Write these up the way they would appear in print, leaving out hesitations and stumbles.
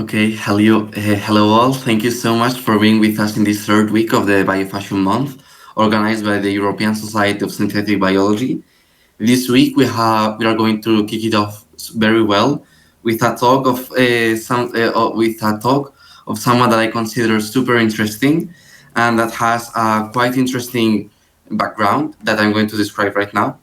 Okay, hello all. Thank you so much for being with us in this third week of the Biofashion Month, organized by the European Society of Synthetic Biology. This week we are going to kick it off very well with a talk of someone that I consider super interesting and that has a quite interesting background that I'm going to describe right now.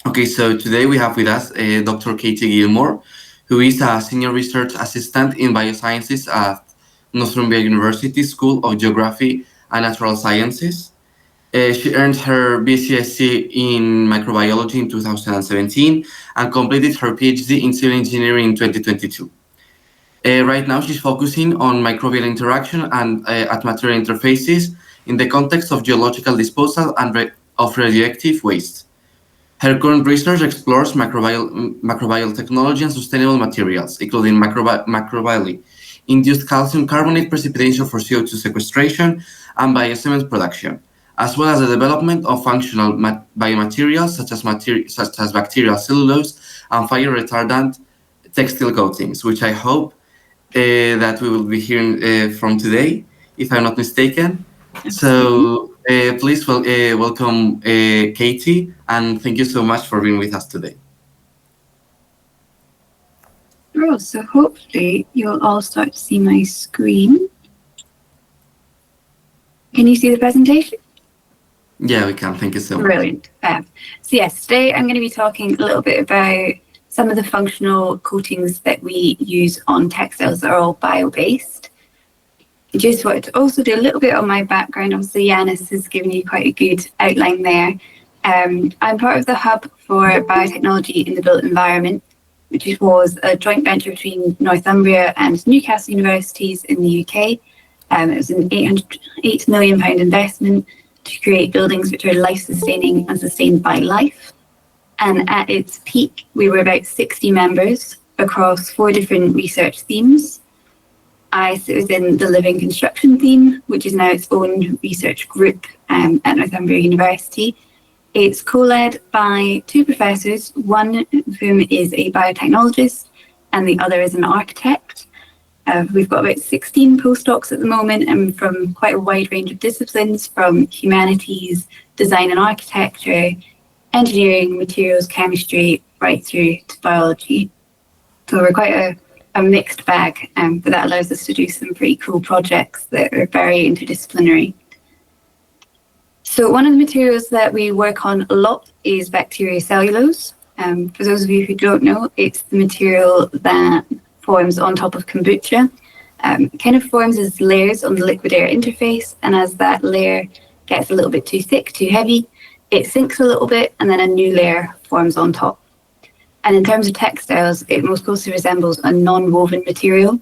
Okay, so today we have with us Dr. Katie Gilmour, who is a senior research assistant in biosciences at Northumbria University School of Geography and Natural Sciences. She earned her BCSc in microbiology in 2017 and completed her PhD in civil engineering in 2022. Right now, she's focusing on microbial interaction and at material interfaces in the context of geological disposal and of radioactive waste. Her current research explores microbial technology and sustainable materials, including microbially induced calcium carbonate precipitation for CO2 sequestration and biocement production, as well as the development of functional biomaterials such as bacterial cellulose and fire retardant textile coatings, which I hope that we will be hearing from today, if I'm not mistaken. So please welcome Katie, and thank you so much for being with us today. Sure, so hopefully you'll all start to see my screen. Can you see the presentation? Yeah, we can. Thank you so much. Brilliant. So yes, today I'm going to be talking a little bit about some of the functional coatings that we use on textiles that are all bio-based. I just wanted to also do a little bit on my background. Obviously, Yanis has given you quite a good outline there. I'm part of the Hub for Biotechnology in the Built Environment, which was a joint venture between Northumbria and Newcastle universities in the UK. It was an £8 million investment to create buildings which are life-sustaining and sustained by life. And at its peak, we were about 60 members across 4 different research themes. I sit within the living construction theme, which is now its own research group at Northumbria University. It's co-led by 2 professors, one of whom is a biotechnologist and the other is an architect. We've got about 16 postdocs at the moment and from quite a wide range of disciplines, from humanities, design and architecture, engineering, materials, chemistry, right through to biology. So we're quite a mixed bag, but that allows us to do some pretty cool projects that are very interdisciplinary. So one of the materials that we work on a lot is bacterial cellulose. For those of you who don't know, it's the material that forms on top of kombucha. It kind of forms as layers on the liquid-air interface, and as that layer gets a little bit too thick, too heavy, it sinks a little bit and then a new layer forms on top. And in terms of textiles, it most closely resembles a non-woven material.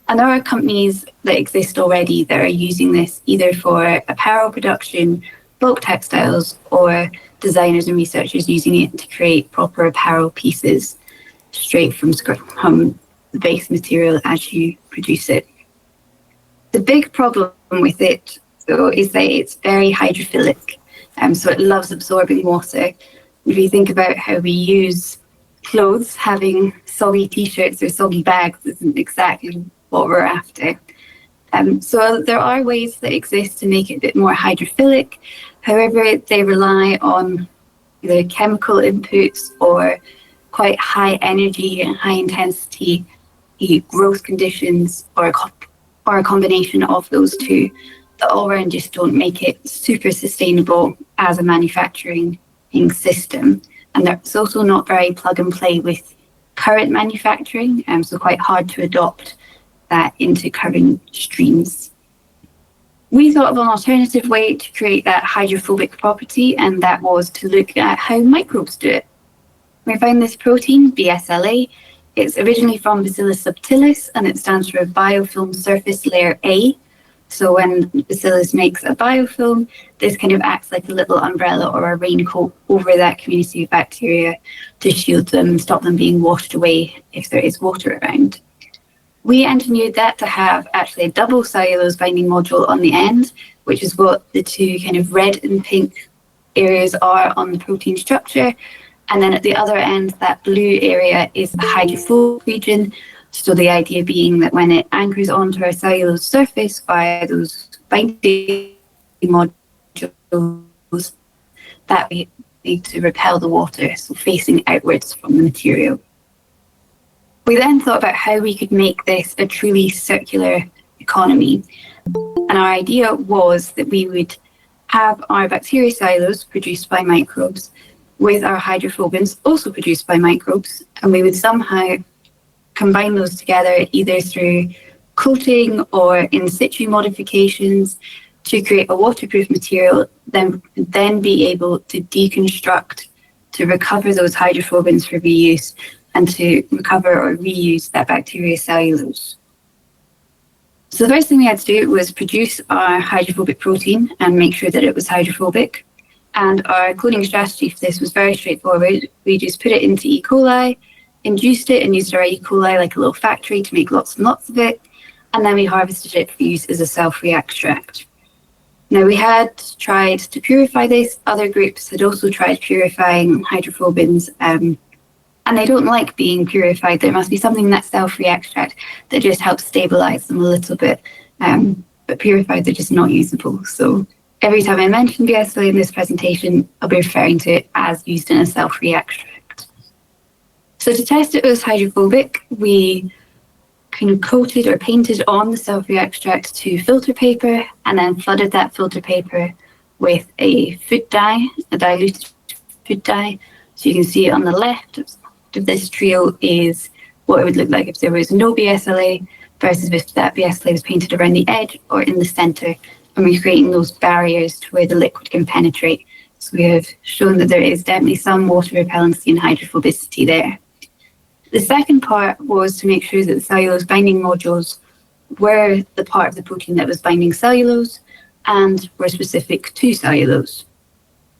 And there are companies that exist already that are using this either for apparel production, bulk textiles, or designers and researchers using it to create proper apparel pieces straight from the base material as you produce it. The big problem with it, though, is that it's very hydrophilic. So it loves absorbing water. If you think about how we use clothes, having soggy t-shirts or soggy bags isn't exactly what we're after. So there are ways that exist to make it a bit more hydrophilic. However, they rely on either chemical inputs or quite high energy and high intensity growth conditions, or a combination of those two, that all around just don't make it super sustainable as a manufacturing system. And it's also not very plug and play with current manufacturing, so quite hard to adopt that into current streams. We thought of an alternative way to create that hydrophobic property, and that was to look at how microbes do it. We found this protein, BSLA. It's originally from Bacillus subtilis, and it stands for biofilm surface layer A. So when Bacillus makes a biofilm, this kind of acts like a little umbrella or a raincoat over that community of bacteria to shield them and stop them being washed away if there is water around. We engineered that to have actually a double cellulose binding module on the end, which is what the 2 kind of red and pink areas are on the protein structure. And then at the other end, that blue area is the hydrophobic region, So the idea being that when it anchors onto our cellulose surface via those binding modules, that we need to repel the water, so facing outwards from the material. We then thought about how we could make this a truly circular economy. And our idea was that we would have our bacteriocellulose produced by microbes with our hydrophobins also produced by microbes, and we would somehow combine those together either through coating or in situ modifications to create a waterproof material, then be able to deconstruct, to recover those hydrophobins for reuse, and to recover or reuse that bacteriocellulose. So the first thing we had to do was produce our hydrophobic protein and make sure that it was hydrophobic. And our cloning strategy for this was very straightforward. We just put it into E. coli, induced it and used our E. coli like a little factory to make lots and lots of it. And then we harvested it for use as a cell-free extract. Now, we had tried to purify this. Other groups had also tried purifying hydrophobins, and they don't like being purified. There must be something in that cell-free extract that just helps stabilize them a little bit. But purified, they're just not usable. So every time I mention BSLA in this presentation, I'll be referring to it as used in a cell-free extract. So to test it as hydrophobic, we kind of coated or painted on the cell-free extract to filter paper, and then flooded that filter paper with a food dye, a diluted food dye. So you can see on the left of this trio is what it would look like if there was no BSLA versus if that BSLA was painted around the edge or in the center, and we're creating those barriers to where the liquid can penetrate. So we have shown that there is definitely some water repellency and hydrophobicity there. The second part was to make sure that the cellulose binding modules were the part of the protein that was binding cellulose and were specific to cellulose.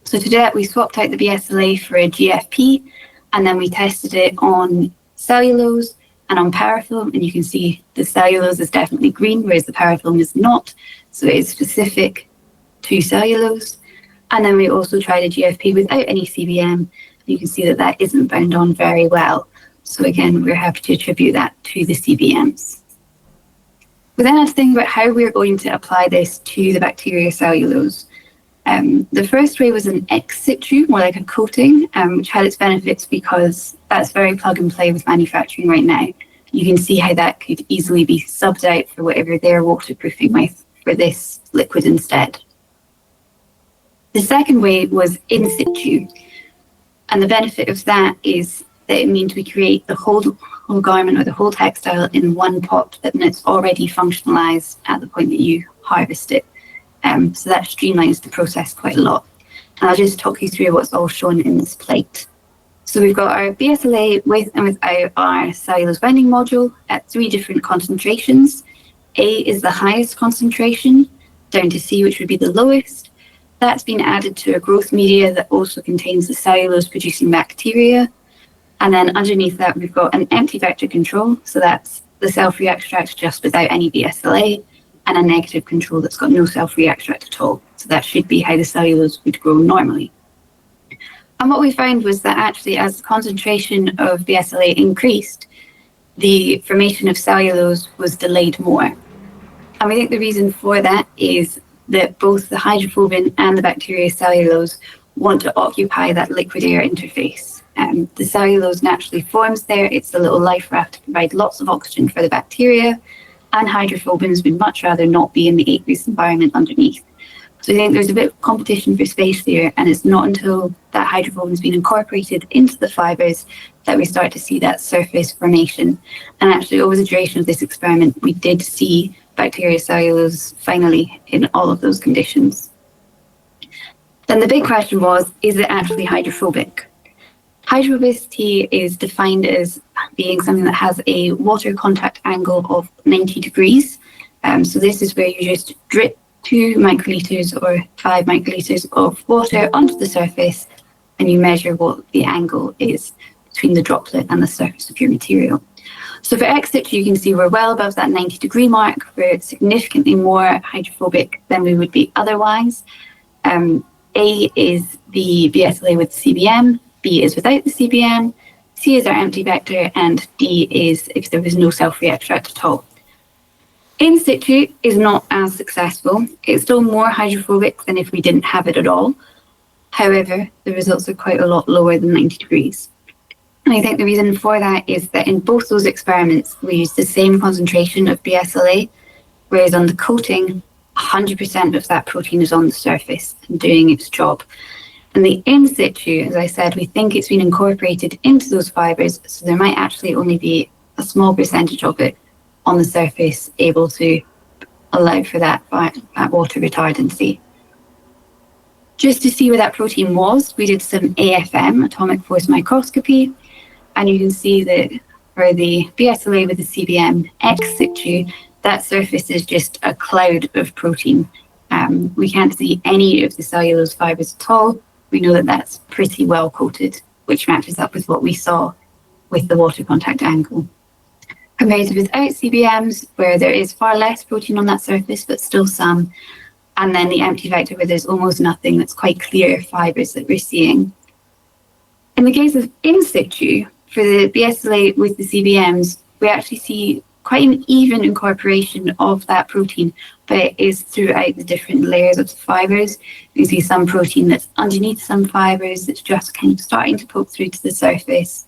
So to do that, we swapped out the BSLA for a GFP, and then we tested it on cellulose and on parafilm, and you can see the cellulose is definitely green, whereas the parafilm is not. So it is specific to cellulose. And then we also tried a GFP without any CBM, and you can see that that isn't bound on very well. So again, we're happy to attribute that to the CBMs. We then had to think about how we're going to apply this to the bacteriocellulose. The first way was an ex situ, more like a coating, which had its benefits because that's very plug and play with manufacturing right now. You can see how that could easily be subbed out for whatever they're waterproofing with for this liquid instead. The second way was in situ, and the benefit of that is that it means we create the whole garment or the whole textile in one pot, and it's already functionalized at the point that you harvest it. So that streamlines the process quite a lot. And I'll just talk you through what's all shown in this plate. So we've got our BSLA with and without our cellulose binding module at 3 different concentrations. A is the highest concentration, down to C, which would be the lowest. That's been added to a growth media that also contains the cellulose producing bacteria. And then underneath that, we've got an empty vector control. So that's the cell-free extract just without any BSLA, and a negative control that's got no cell-free extract at all. So that should be how the cellulose would grow normally. And what we found was that actually as the concentration of BSLA increased, the formation of cellulose was delayed more. And we think the reason for that is that both the hydrophobin and the bacteriocellulose want to occupy that liquid air interface. The cellulose naturally forms there. It's a little life raft to provide lots of oxygen for the bacteria, and hydrophobins would much rather not be in the aqueous environment underneath. So I think there's a bit of competition for space there, and it's not until that hydrophobin has been incorporated into the fibers that we start to see that surface formation. And actually, over the duration of this experiment, we did see bacteriocellulose finally in all of those conditions. Then the big question was, is it actually hydrophobic? Hydrophobicity is defined as being something that has a water contact angle of 90 degrees. So this is where you just drip 2 microliters or 5 microliters of water onto the surface, and you measure what the angle is between the droplet and the surface of your material. So for ex situ, you can see we're well above that 90-degree mark. We're significantly more hydrophobic than we would be otherwise. A is the BSLA with CBM, B is without the CBM, C is our empty vector, and D is if there was no self-free extract at all. In situ is not as successful. It's still more hydrophobic than if we didn't have it at all. However, the results are quite a lot lower than 90 degrees. And I think the reason for that is that in both those experiments, we used the same concentration of BSLA, whereas on the coating, 100% of that protein is on the surface and doing its job. And the in situ, as I said, we think it's been incorporated into those fibers, so there might actually only be a small percentage of it on the surface able to allow for that water retardancy. Just to see where that protein was, we did some AFM, atomic force microscopy, and you can see that for the BSLA with the CBM ex situ, that surface is just a cloud of protein. We can't see any of the cellulose fibers at all. We know that that's pretty well coated, which matches up with what we saw with the water contact angle. Compared to without CBMs, where there is far less protein on that surface, but still some, and then the empty vector where there's almost nothing, that's quite clear fibers that we're seeing. In the case of in situ, for the BSLA with the CBMs, we actually see quite an even incorporation of that protein, but it is throughout the different layers of the fibers. You see some protein that's underneath some fibers that's just kind of starting to poke through to the surface,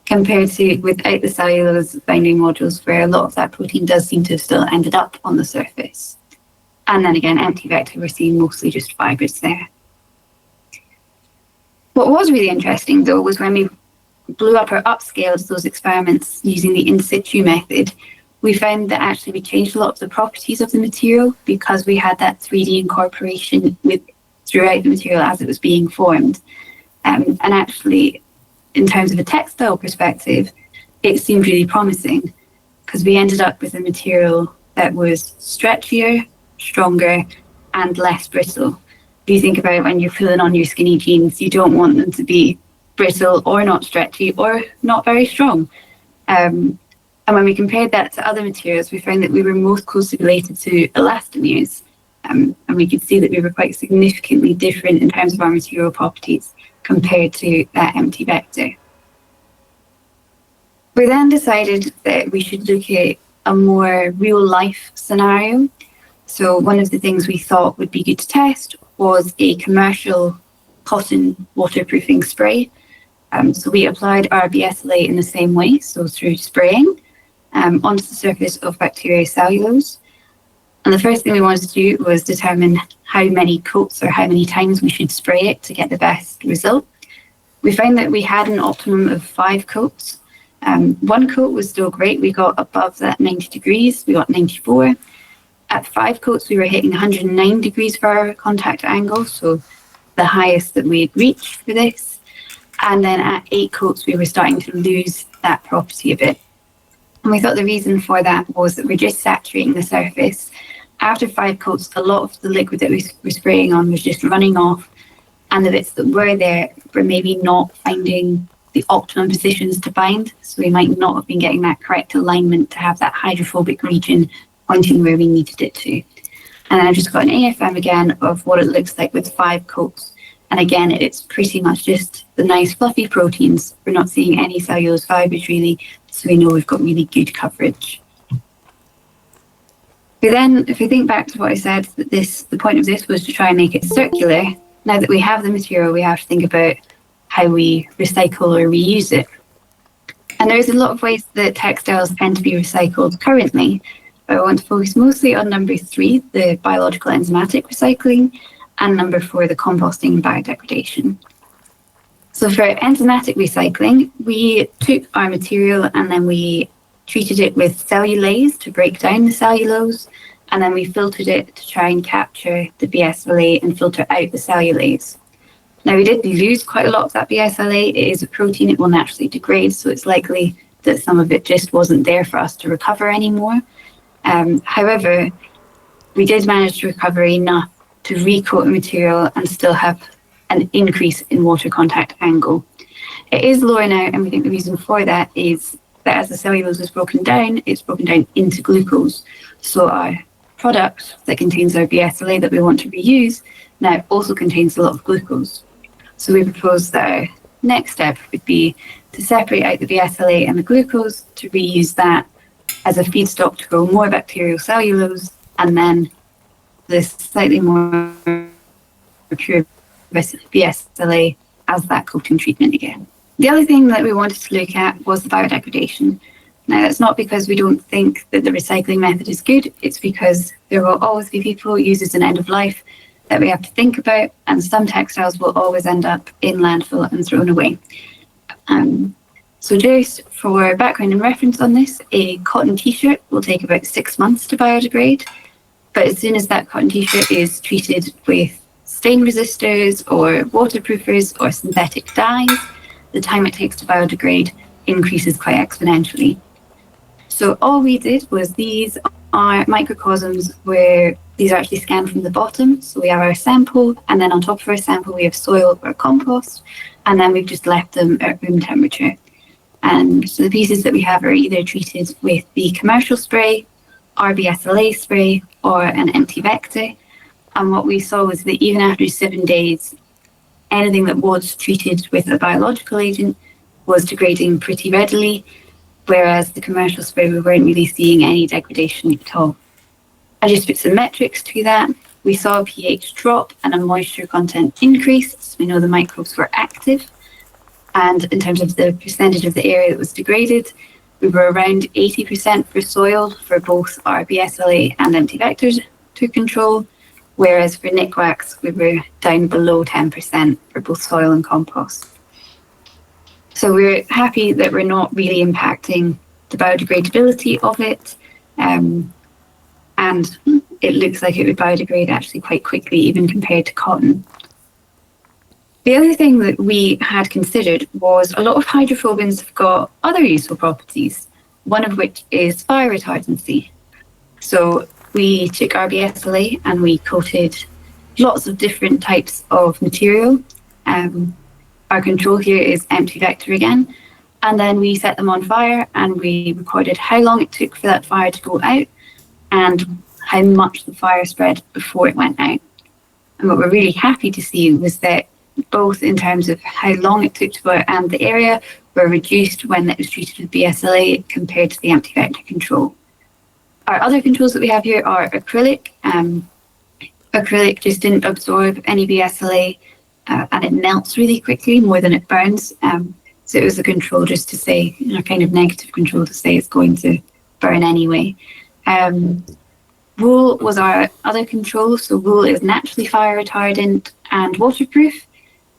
compared to without the cellulose binding modules, where a lot of that protein does seem to have still ended up on the surface. And then again, empty vector, we're seeing mostly just fibers there. What was really interesting, though, was when we blew up or upscaled those experiments using the in situ method, we found that actually we changed a lot of the properties of the material because we had that 3D incorporation throughout the material as it was being formed. And actually, in terms of a textile perspective, it seemed really promising because we ended up with a material that was stretchier, stronger, and less brittle. If you think about it, when you're pulling on your skinny jeans, you don't want them to be brittle or not stretchy or not very strong. And when we compared that to other materials, we found that we were most closely related to elastomers. And we could see that we were quite significantly different in terms of our material properties compared to that empty vector. We then decided that we should look at a more real-life scenario. So one of the things we thought would be good to test was a commercial cotton waterproofing spray. So we applied our BSLA in the same way, so through spraying onto the surface of bacterial cellulose. And the first thing we wanted to do was determine how many coats or how many times we should spray it to get the best result. We found that we had an optimum of 5 coats. One coat was still great. We got above that 90 degrees. We got 94. At 5 coats, we were hitting 109 degrees for our contact angle, so the highest that we'd reached for this. And then at 8 coats, we were starting to lose that property a bit. And we thought the reason for that was that we're just saturating the surface. After 5 coats, a lot of the liquid that we were spraying on was just running off, and the bits that were there were maybe not finding the optimum positions to bind, so we might not have been getting that correct alignment to have that hydrophobic region pointing where we needed it to. And then I've just got an AFM again of what it looks like with 5 coats. And again, it's pretty much just the nice fluffy proteins. We're not seeing any cellulose fibers really, so we know we've got really good coverage. But then, if we think back to what I said, that the point of this was to try and make it circular. Now that we have the material, we have to think about how we recycle or reuse it. And there's a lot of ways that textiles tend to be recycled currently, but I want to focus mostly on number 3, the biological enzymatic recycling, and number 4, the composting and biodegradation. So for enzymatic recycling, we took our material and then we treated it with cellulase to break down the cellulose, and then we filtered it to try and capture the BSLA and filter out the cellulase. Now, we did lose quite a lot of that BSLA. It is a protein, it will naturally degrade, so it's likely that some of it just wasn't there for us to recover anymore. However, we did manage to recover enough to recoat the material and still have an increase in water contact angle. It is lower now, and we think the reason for that is that as the cellulose is broken down, it's broken down into glucose. So our product that contains our BSLA that we want to reuse now also contains a lot of glucose. So we propose that our next step would be to separate out the BSLA and the glucose to reuse that as a feedstock to grow more bacterial cellulose, and then this slightly more pure BSLA as that coating treatment again. The other thing that we wanted to look at was the biodegradation. Now, that's not because we don't think that the recycling method is good, it's because there will always be people who use it as an end of life that we have to think about, and some textiles will always end up in landfill and thrown away. So just for background and reference on this, a cotton t-shirt will take about 6 months to biodegrade, but as soon as that cotton t-shirt is treated with stain resistors or waterproofers or synthetic dyes, the time it takes to biodegrade increases quite exponentially. So all we did was, these are microcosms where these are actually scanned from the bottom. So we have our sample, and then on top of our sample we have soil or compost, and then we've just left them at room temperature. And so the pieces that we have are either treated with the commercial spray, RBSLA spray, or an empty vector. And what we saw was that even after 7 days, anything that was treated with a biological agent was degrading pretty readily, whereas the commercial spray, we weren't really seeing any degradation at all. I just put some metrics to that. We saw a pH drop and a moisture content increase, so we know the microbes were active. And in terms of the percentage of the area that was degraded, we were around 80% for soil for both our BSLA and empty vectors to control, whereas for nick wax, we were down below 10% for both soil and compost. So we're happy that we're not really impacting the biodegradability of it, and it looks like it would biodegrade actually quite quickly, even compared to cotton. The other thing that we had considered was a lot of hydrophobins have got other useful properties, one of which is fire retardancy. So we took our BSLA and we coated lots of different types of material. Our control here is empty vector again. And then we set them on fire and we recorded how long it took for that fire to go out and how much the fire spread before it went out. And what we're really happy to see was that both in terms of how long it took to go out and the area were reduced when it was treated with BSLA compared to the empty vector control. Our other controls that we have here are acrylic. Acrylic just didn't absorb any BSLA and it melts really quickly, more than it burns. So it was a control just to say, kind of negative control to say it's going to burn anyway. Wool was our other control. So wool is naturally fire retardant and waterproof.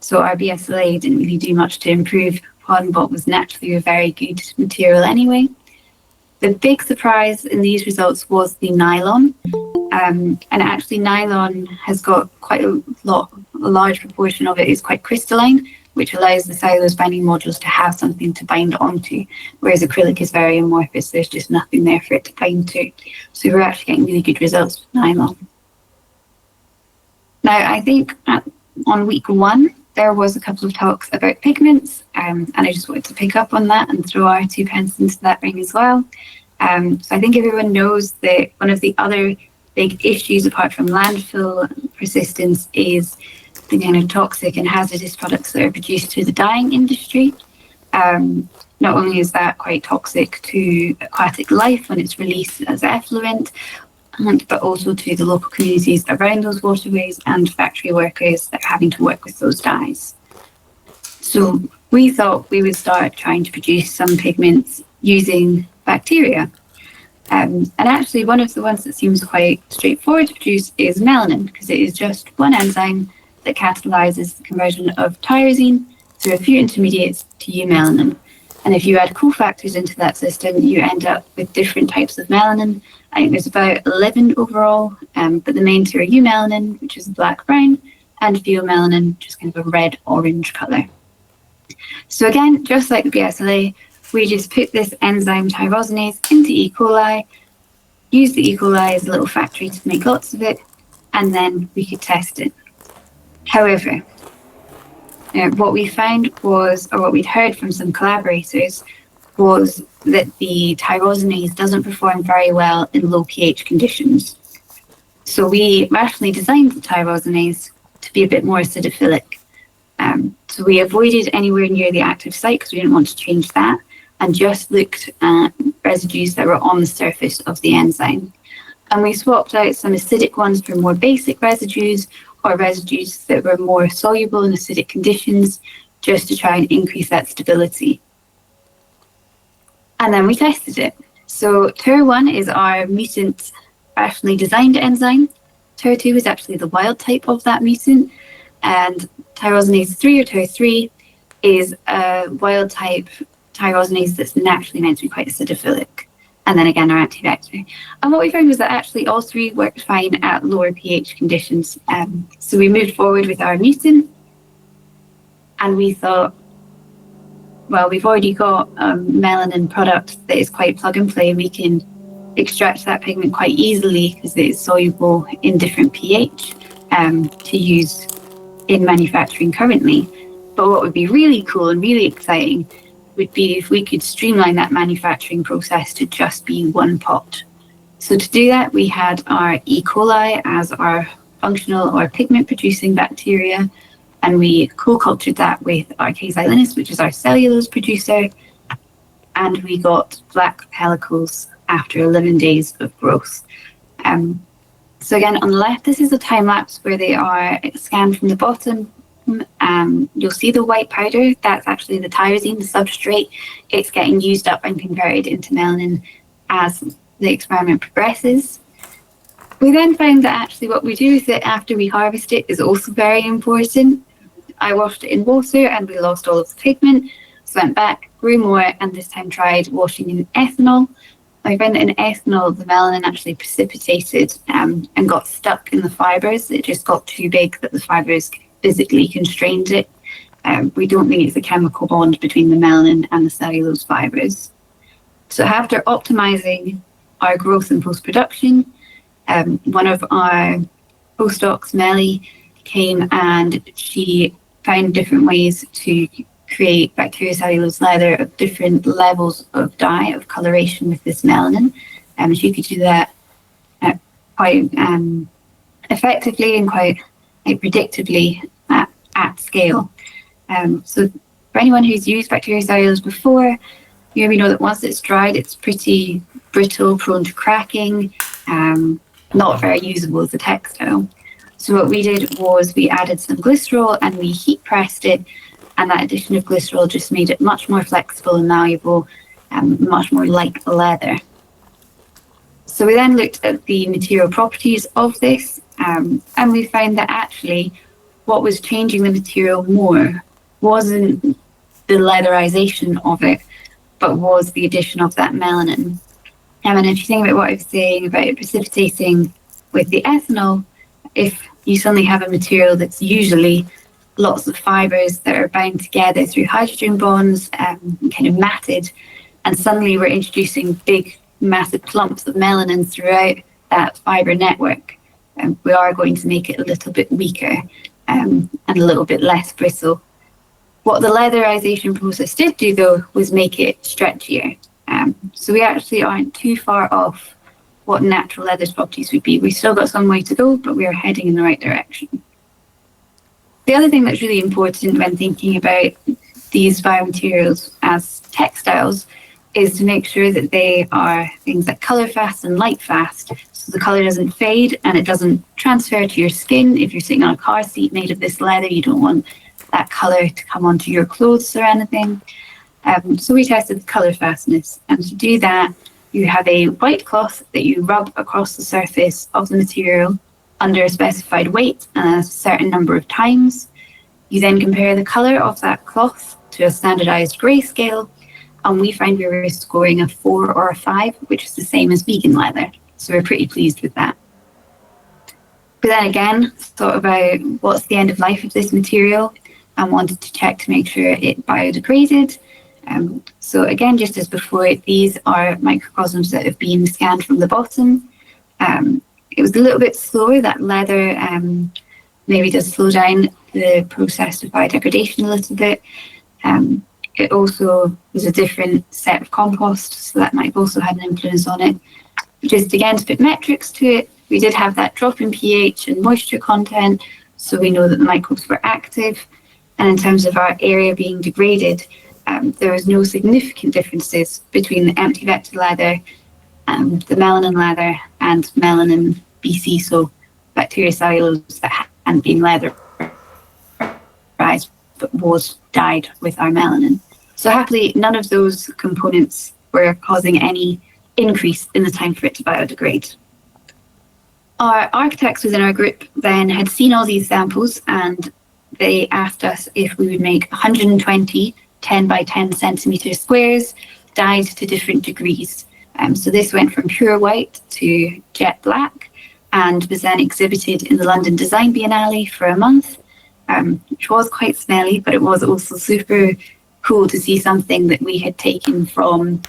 So our BSLA didn't really do much to improve upon what was naturally a very good material anyway. The big surprise in these results was the nylon. And actually nylon has got quite a large proportion of it is quite crystalline, which allows the cellulose binding modules to have something to bind onto, whereas acrylic is very amorphous, there's just nothing there for it to bind to. So we're actually getting really good results with nylon. Now, I think on week 1, there was a couple of talks about pigments, and I just wanted to pick up on that and throw our 2 pence into that ring as well. So I think everyone knows that one of the other big issues, apart from landfill persistence, is the kind of toxic and hazardous products that are produced through the dyeing industry. Not only is that quite toxic to aquatic life when it's released as effluent, but also to the local communities around those waterways and factory workers that are having to work with those dyes. So we thought we would start trying to produce some pigments using bacteria. And actually one of the ones that seems quite straightforward to produce is melanin, because it is just one enzyme that catalyzes the conversion of tyrosine through a few intermediates to eumelanin. And if you add cofactors into that system, you end up with different types of melanin. I think there's about 11 overall, but the main 2 are eumelanin, which is black-brown, and pheomelanin, which is kind of a red-orange color. So again, just like the BSLA, we just put this enzyme tyrosinase into E. coli, use the E. coli as a little factory to make lots of it, and then we could test it. However, what we found was, or what we'd heard from some collaborators, was that the tyrosinase doesn't perform very well in low pH conditions. So we rationally designed the tyrosinase to be a bit more acidophilic. So we avoided anywhere near the active site because we didn't want to change that, and just looked at residues that were on the surface of the enzyme. And we swapped out some acidic ones for more basic residues, or residues that were more soluble in acidic conditions, just to try and increase that stability. And then we tested it. So 𝗙𝗏1 is our mutant rationally designed enzyme. 𝗙𝗏2 is actually the wild type of that mutant. And tyrosinase 3 or TER3 is a wild type tyrosinase that's naturally meant to be quite acidophilic. And then again, our anti-vector. And what we found was that actually all three worked fine at lower pH conditions. So we moved forward with our mutant, and we thought, well, we've already got a melanin product that is quite plug and play. We can extract that pigment quite easily because it is soluble in different pH to use in manufacturing currently. But what would be really cool and really exciting would be if we could streamline that manufacturing process to just be one pot. So to do that, we had our E. coli as our functional or pigment producing bacteria, and we co-cultured that with our 𝗙𝗲𝘀𝗵𝗶cie, which is our cellulose producer, and we got black pellicles after 11 days of growth. So again, on the left, this is a time lapse where they are scanned from the bottom. You'll see the white powder. That's actually the tyrosine, the substrate. It's getting used up and converted into melanin as the experiment progresses. We then found that actually what we do with it after we harvest it is also very important. I washed it in water and we lost all of the pigment. So went back, grew more, and this time tried washing in ethanol. I found that in ethanol, the melanin actually precipitated and got stuck in the fibers. It just got too big that the fibers physically constrained it. We don't think it's a chemical bond between the melanin and the cellulose fibers. So after optimizing our growth and post-production, one of our postdocs, 𝗙𝘆𝗕𝗃𝗀𝗹, came and she found different ways to create bacteriocellulose leather of different levels of dye, of coloration with this melanin. She could do that quite effectively and quite predictably at scale. So for anyone who's used bacteriocellulose before, you maybe know that once it's dried, it's pretty brittle, prone to cracking, not very usable as a textile. So what we did was we added some glycerol and we heat pressed it, and that addition of glycerol just made it much more flexible and malleable, much more like leather. So we then looked at the material properties of this, and we found that actually what was changing the material more wasn't the leatherization of it, but was the addition of that melanin. And if you think about what I was saying about it precipitating with the ethanol, if you suddenly have a material that's usually lots of fibers that are bound together through hydrogen bonds, kind of matted, and suddenly we're introducing big, massive clumps of melanin throughout that fiber network, we are going to make it a little bit weaker and a little bit less brittle. What the leatherization process did do, though, was make it stretchier. So we actually aren't too far off what natural leather's properties would be. We've still got some way to go, but we are heading in the right direction. The other thing that's really important when thinking about these biomaterials as textiles is to make sure that they are things that color fast and light fast, so the color doesn't fade and it doesn't transfer to your skin. If you're sitting on a car seat made of this leather, you don't want that color to come onto your clothes or anything. So we tested the color fastness, and to do that, you have a white cloth that you rub across the surface of the material under a specified weight and a certain number of times. You then compare the color of that cloth to a standardized grayscale, and we find we were scoring a 4 or a 5, which is the same as vegan leather. So we're pretty pleased with that. But then again, thought about what's the end of life of this material and wanted to check to make sure it biodegraded. So again, just as before, these are microcosms that have been scanned from the bottom. It was a little bit slower. That leather maybe does slow down the process of biodegradation a little bit. It also was a different set of compost, so that might have also had an influence on it. Just again, to put metrics to it, we did have that drop in pH and moisture content, so we know that the microbes were active. And in terms of our area being degraded, there was no significant differences between the empty vector leather, the melanin leather, and melanin BC, so bacterial cellulose that hadn't been leatherized but was dyed with our melanin. So happily, none of those components were causing any increase in the time for it to biodegrade. Our architects within our group then had seen all these samples, and they asked us if we would make 120 10 by 10 centimeter squares dyed to different degrees. So this went from pure white to jet black and was then exhibited in the London Design Biennale for a month, which was quite smelly, but it was also super cool to see something that we had taken from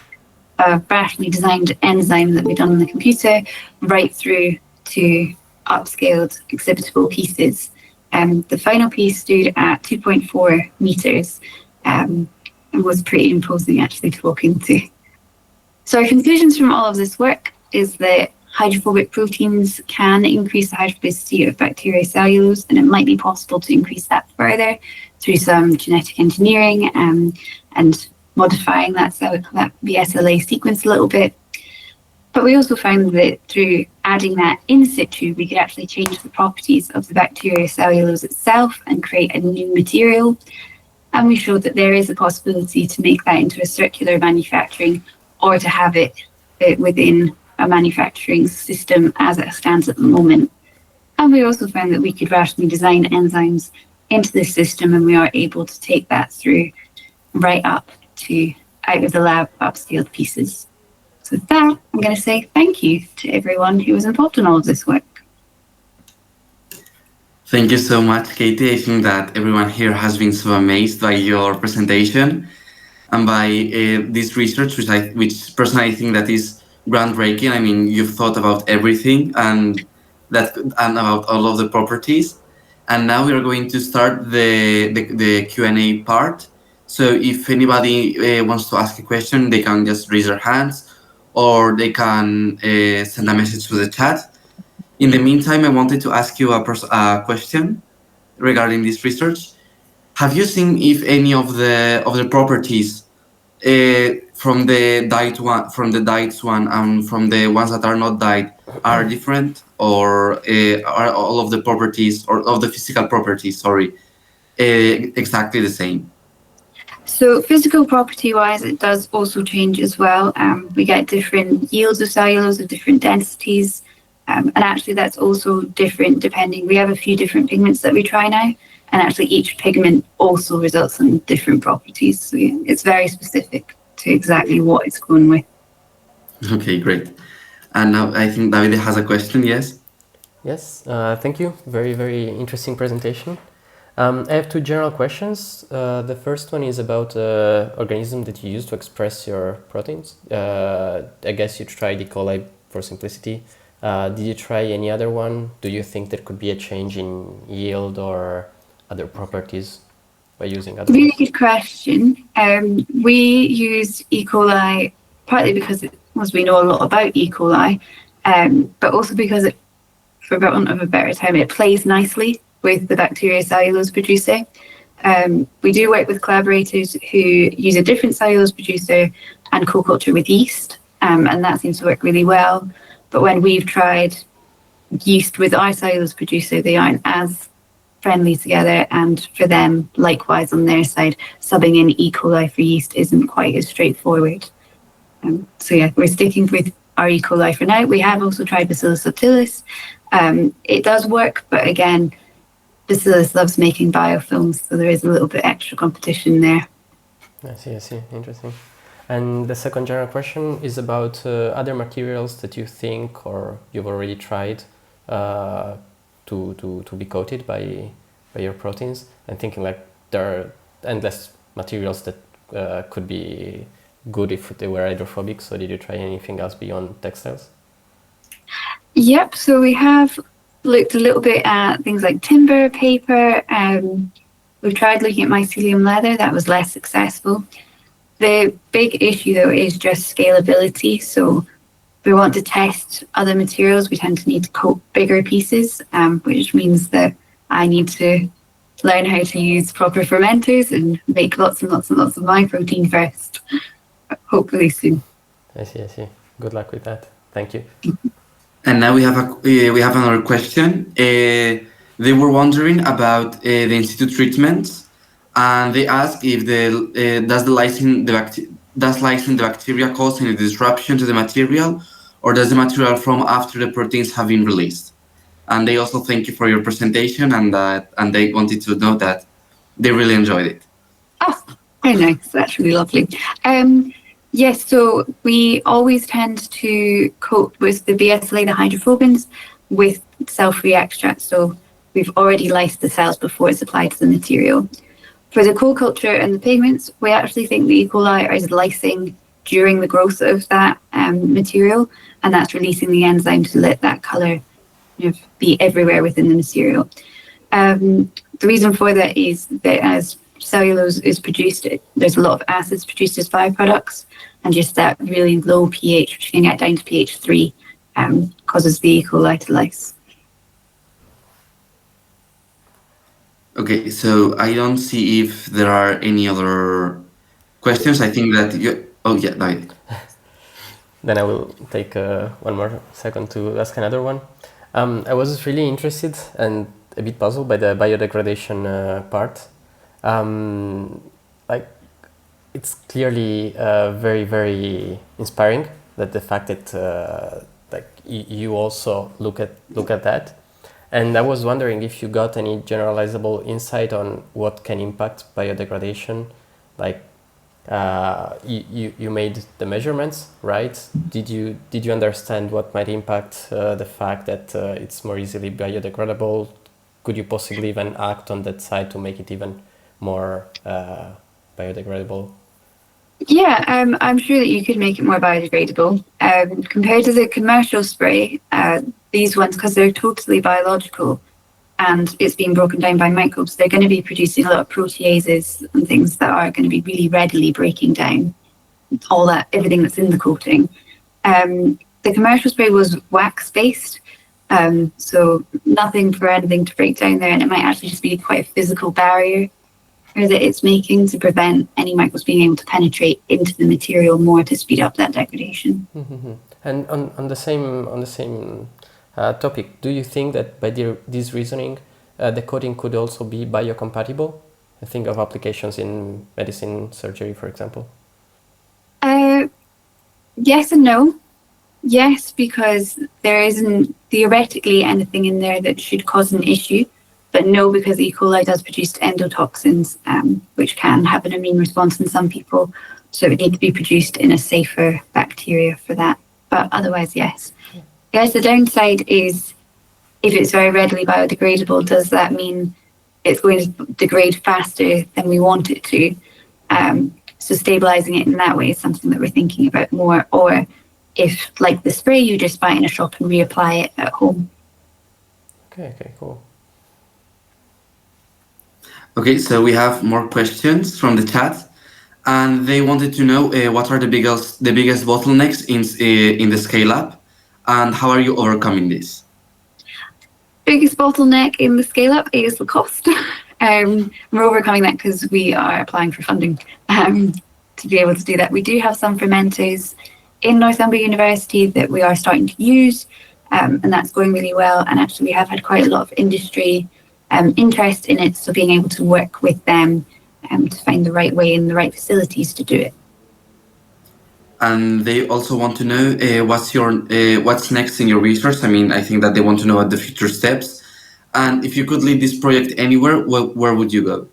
a rationally designed enzyme that we'd done on the computer right through to upscaled exhibitable pieces. The final piece stood at 2.4 meters and was pretty imposing actually to walk into. So our conclusions from all of this work is that hydrophobic proteins can increase the hydrophobicity of bacterial cellulose, and it might be possible to increase that further through some genetic engineering and modifying that BSLA sequence a little bit. But we also found that through adding that in situ, we could actually change the properties of the bacterial cellulose itself and create a new material. And we showed that there is a possibility to make that into a circular manufacturing, or to have it within a manufacturing system as it stands at the moment. And we also found that we could rationally design enzymes into this system, and we are able to take that through right up to out of the lab upscaled pieces. So with that, I'm going to say thank you to everyone who was involved in all of this work. Thank you so much, Katie. I think that everyone here has been so amazed by your presentation and by this research, which personally I think that is groundbreaking. I mean, you've thought about everything and about all of the properties. And now we are going to start the Q&A part. So if anybody wants to ask a question, they can just raise their hands, or they can send a message to the chat. In the meantime, I wanted to ask you a question regarding this research. Have you seen if any of the properties from the dyed one, and from the ones that are not dyed are different, or are all of the properties, or of the physical properties, exactly the same? So physical property-wise, it does also change as well. We get different yields of cellulose of different densities. And actually that's also different depending. We have a few different pigments that we try now, and actually each pigment also results in different properties. So yeah, it's very specific to exactly what it's going with. Okay, great. And now I think David has a question, yes? Yes, thank you. Very, very interesting presentation. I have two general questions. The first one is about organism that you use to express your proteins. I guess you tried E. coli for simplicity. Did you try any other one? Do you think there could be a change in yield or other properties by using other Really ones? good question. We used E. coli partly because we know a lot about E. coli, but also because for want of a better term, it plays nicely with the bacterial cellulose producer. We do work with collaborators who use a different cellulose producer and co-culture with yeast, and that seems to work really well. But when we've tried yeast with our cellulose producer, they aren't as friendly together, and for them, likewise on their side, subbing in E. coli for yeast isn't quite as straightforward. So yeah, we're sticking with our E. coli for now. We have also tried Bacillus subtilis. It does work, but again, Bacillus loves making biofilms, so there is a little bit extra competition there. I see. Interesting. And the second general question is about other materials that you think or you've already tried to be coated by your proteins. I'm thinking like there are endless materials that could be good if they were hydrophobic. So did you try anything else beyond textiles? Yep, so we have looked a little bit at things like timber, paper. We've tried looking at mycelium leather. That was less successful. The big issue, though, is just scalability. So if we want to test other materials, we tend to need to coat bigger pieces, which means that I need to learn how to use proper fermenters and make lots and lots and lots of my protein first, hopefully soon. I see. Good luck with that. Thank you. And now we have another question. They were wondering about the in situ treatments, and they ask if does lysing the bacteria cause any disruption to the material, or does the material form after the proteins have been released? And they also thank you for your presentation, and they wanted to know that they really enjoyed it. Oh, very nice. That's really lovely. Yes, so we always tend to coat with the BSLA, the hydrophobins, with cell-free extract. So we've already lysed the cells before it's applied to the material. For the co-culture and the pigments, we actually think the E. coli is lysing during the growth of that material, and that's releasing the enzyme to let that colour be everywhere within the material. The reason for that is that as cellulose is produced, there's a lot of acids produced as byproducts, and just that really low pH, which can get down to pH 3, causes the E. coli to lyse. Okay, so I don't see if there are any other questions. I think that you... Oh, yeah, David. Then I will take one more second to ask another one. I was really interested and a bit puzzled by the biodegradation part. Like, it's clearly very, very inspiring that the fact that like you also look at that. And I was wondering if you got any generalizable insight on what can impact biodegradation. Like, you made the measurements, right? Did you understand what might impact the fact that it's more easily biodegradable? Could you possibly even act on that side to make it even more biodegradable? Yeah, I'm sure that you could make it more biodegradable. Compared to the commercial spray, these ones, because they're totally biological and it's being broken down by microbes, they're going to be producing a lot of proteases and things that are going to be really readily breaking down everything that's in the coating. The commercial spray was wax-based, so nothing for anything to break down there, and it might actually just be quite a physical barrier that it's making to prevent any microbes being able to penetrate into the material more to speed up that degradation. Mm-hmm. And on the same topic, do you think that by this reasoning, the coating could also be biocompatible? I think of applications in medicine, surgery, for example. Yes and no. Yes, because there isn't theoretically anything in there that should cause an issue. But no, because E. coli does produce endotoxins, which can have an immune response in some people. So it would need to be produced in a safer bacteria for that. But otherwise, yes. Yes, the downside is if it's very readily biodegradable, does that mean it's going to degrade faster than we want it to? So stabilizing it in that way is something that we're thinking about more. Or if, like the spray, you just buy in a shop and reapply it at home. Okay, cool. Okay, so we have more questions from the chat, and they wanted to know what are the biggest bottlenecks in the scale-up, and how are you overcoming this? Biggest bottleneck in the scale-up is the cost. We're overcoming that because we are applying for funding to be able to do that. We do have some fermenters in Northumbria University that we are starting to use, and that's going really well. And actually, we have had quite a lot of industry interest in it, so being able to work with them to find the right way and the right facilities to do it. And they also want to know what's next in your research. I mean, I think that they want to know what the future steps. And if you could lead this project anywhere, where would you go?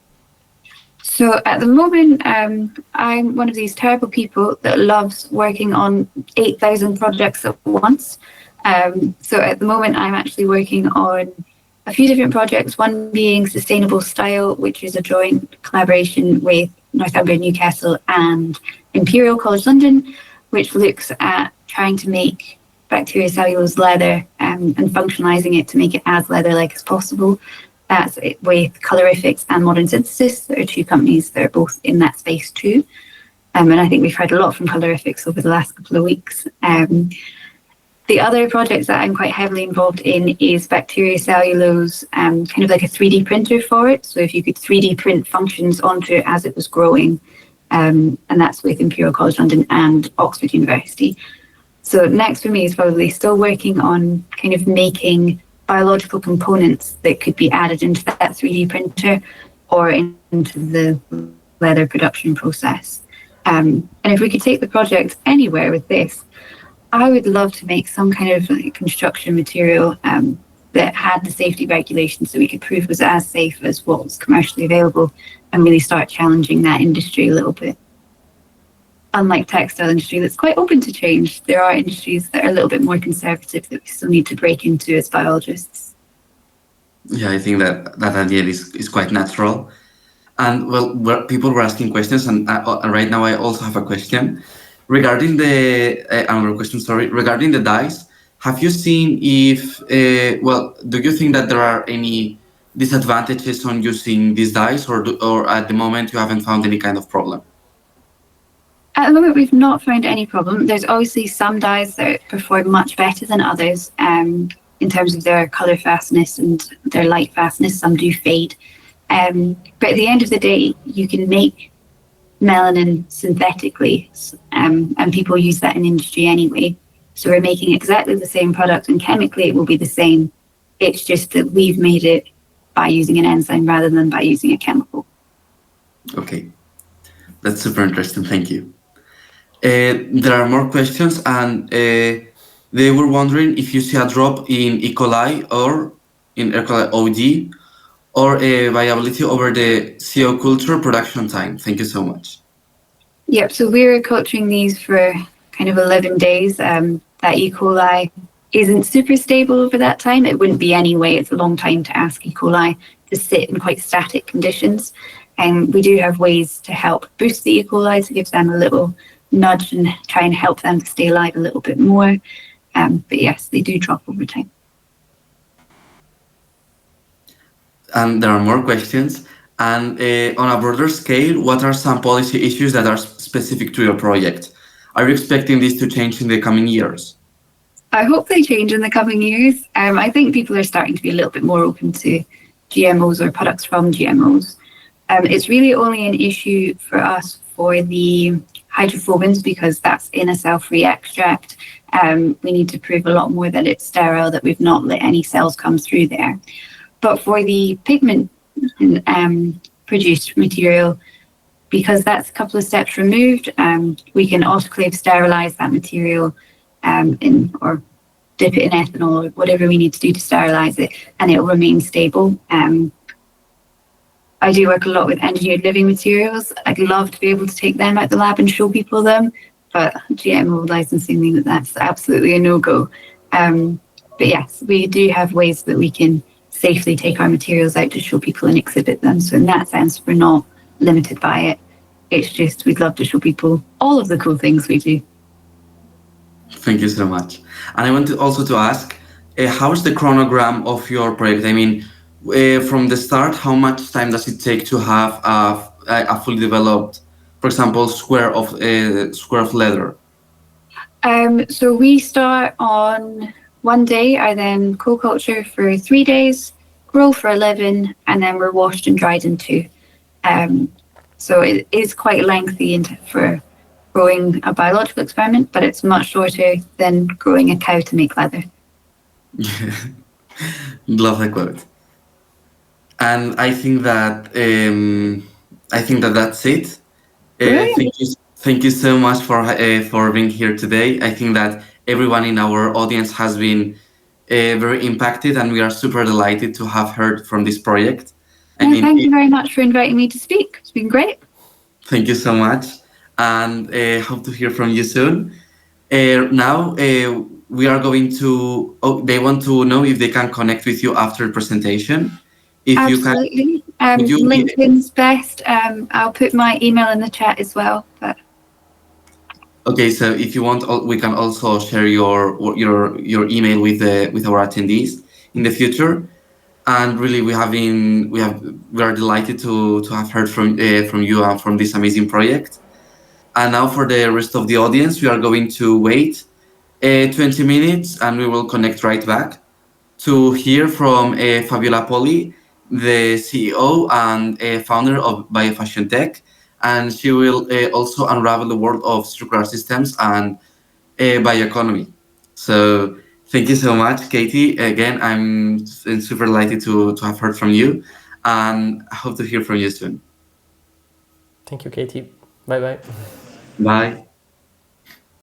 So at the moment, I'm one of these terrible people that loves working on 8,000 projects at once. So at the moment, I'm actually working on a few different projects, one being Sustainable Style, which is a joint collaboration with Northumbria Newcastle and Imperial College London, which looks at trying to make bacterial cellulose leather and functionalizing it to make it as leather-like as possible. That's with Colorifics and Modern Synthesis. There are two companies that are both in that space too. And I think we've heard a lot from Colorifics over the last couple of weeks. The other project that I'm quite heavily involved in is bacteria cellulose, kind of like a 3D printer for it. So if you could 3D print functions onto it as it was growing, and that's with Imperial College London and Oxford University. So next for me is probably still working on kind of making biological components that could be added into that 3D printer or into the leather production process. And if we could take the project anywhere with this, I would love to make some kind of like construction material that had the safety regulations so we could prove was as safe as what was commercially available and really start challenging that industry a little bit. Unlike textile industry that's quite open to change, there are industries that are a little bit more conservative that we still need to break into as biologists. Yeah, I think that idea is quite natural. And well, people were asking questions, and right now I also have a question regarding regarding the dyes. Have you seen if do you think that there are any disadvantages on using these dyes, or at the moment you haven't found any kind of problem? At the moment, we've not found any problem. There's obviously some dyes that perform much better than others in terms of their colour fastness and their light fastness. Some do fade. But at the end of the day, you can make melanin synthetically, and people use that in industry anyway. So we're making exactly the same product, and chemically it will be the same. It's just that we've made it by using an enzyme rather than by using a chemical. Okay, that's super interesting. Thank you. There are more questions, and they were wondering if you see a drop in E. coli or in E. coli OD or viability over the CO culture production time. Thank you so much. Yep, so we're culturing these for kind of 11 days. That E. coli isn't super stable over that time. It wouldn't be anyway. It's a long time to ask E. coli to sit in quite static conditions. And we do have ways to help boost the E. coli to give them a little nudge and try and help them to stay alive a little bit more. But yes, they do drop over time. And there are more questions. And on a broader scale, what are some policy issues that are specific to your project? Are you expecting this to change in the coming years? I hope they change in the coming years. I think people are starting to be a little bit more open to GMOs or products from GMOs. It's really only an issue for us for the hydrophobics because that's in a cell-free extract. We need to prove a lot more that it's sterile, that we've not let any cells come through there. But for the pigment produced material, because that's a couple of steps removed, we can autoclave sterilize that material or dip it in ethanol or whatever we need to do to sterilize it, and it will remain stable. I do work a lot with engineered living materials. I'd love to be able to take them out the lab and show people them, but GMO licensing, that's absolutely a no-go. But yes, we do have ways that we can safely take our materials out to show people and exhibit them. So in that sense, we're not limited by it. It's just we'd love to show people all of the cool things we do. Thank you so much. And I want to also to ask, how is the chronogram of your project? I mean, from the start, how much time does it take to have a fully developed, for example, square of leather? So we start on one day. I then co-culture for 3 days, grow for 11, and then we're washed and dried in 2. So it is quite lengthy for growing a biological experiment, but it's much shorter than growing a cow to make leather. Love the quote. And I think that that's it. Thank you so much for being here today. I think that everyone in our audience has been very impacted, and we are super delighted to have heard from this project. Thank you very much for inviting me to speak. It's been great. Thank you so much, and hope to hear from you soon. Now we are going to. They want to know if they can connect with you after the presentation. If Absolutely. you can, LinkedIn's best. I'll put my email in the chat as well. But okay, so if you want, we can also share your email with our attendees in the future. And really, we are delighted to have heard from you and from this amazing project. And now for the rest of the audience, we are going to wait 20 minutes, and we will connect right back to hear from Fabiola Poli, the CEO and founder of Biofashion Tech, and she will also unravel the world of circular systems and bioeconomy. So thank you so much, Katie. Again, I'm super delighted to have heard from you, and I hope to hear from you soon. Thank you, Katie. Bye-bye. Bye.